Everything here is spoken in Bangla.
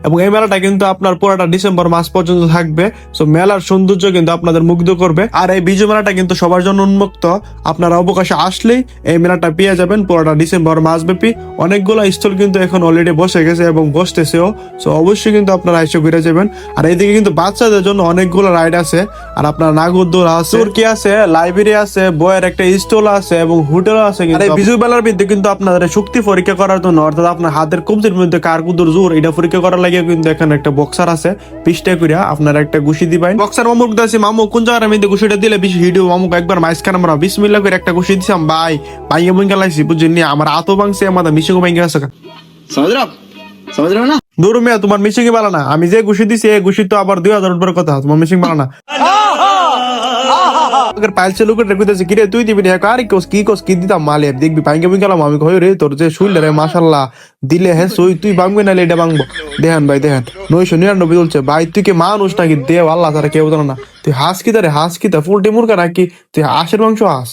এবং এই মেলাটা কিন্তু আপনার পুরোটা ডিসেম্বর মাস পর্যন্ত থাকবে। সো মেলার সৌন্দর্য কিন্তু আপনাদের মুগ্ধ করবে। আর এই বিজু মেলাটা কিন্তু সবার জন্য উন্মুক্ত, আপনারা অবকাশে আসলেই এই মেলাটা পেয়ে যাবেন পুরোটা ডিসেম্বর মাস ব্যাপী। অনেকগুলো স্টল কিন্তু এখন অলরেডি বসে গেছে এবং বসতেছেও। সো অবশ্যই কিন্তু আপনারা এসে ঘুরে যাবেন। আর এইদিকে কিন্তু বাচ্চাদের জন্য অনেকগুলো রাইড আছে, আর আপনার নাগরদোলা আছে, চরকি আছে, লাইব্রেরি আছে, বইয়ের একটা স্টল আছে এবং হোটেলও আছে। আর এই বিজু মেলার মধ্যে কিন্তু আপনাদের শক্তি পরীক্ষা করার জন্য, অর্থাৎ আপনার হাতের কবজির মধ্যে কার কুদুর জোর এটা পরীক্ষা করার লাগে কিন্তু এখানে একটা বক্সার আছে, 20 টাকা করিয়া আপনারা একটা ঘুষি দিবেন। বক্সার মামুক দাসি মামু কোন জায়গার মধ্যে ঘুষিটা দিলে বেশি হিডিও মামুক একবার মাইসখান আমরা বিসমিল্লাহ করে একটা ঘুষি দিছিলাম ভাই, ভাইয়া বঙ্গা লাইছি বুঝছেন, আমার আতো ভাঙছে, আমাদের মিশিংও ভেঙে আছে। समझ रहे हो ना। দূর মেয়া তোমার মিশিংই বালা না, আমি যে ঘুষি দিছি এই ঘুষি তো আবার 2000 উপর কথা, তোমার মিশিং বালা না। পাইল সে লুকেট রেখেছে কিরে তুই দিবি না আর কি দিতাম মালে দেখবি ভাঙ্গে ভেঙে গেলাম আমি কই রে তোর যে শুইলে রে মাশাআল্লাহ দিলে হ্যাঁ সই তুই ভাঙবে না এটা ভাঙবো। দেখেন ভাই দেখেন 999 বলছে ভাই, তুই কি মানুষ নাকি দেও আল্লাহ তারা কেউ জানো না, তুই হাঁস কি তারে হাঁস কি তা পোল্ট্রি মুরগা নাকি তুই হাঁসের মাংস হাঁস।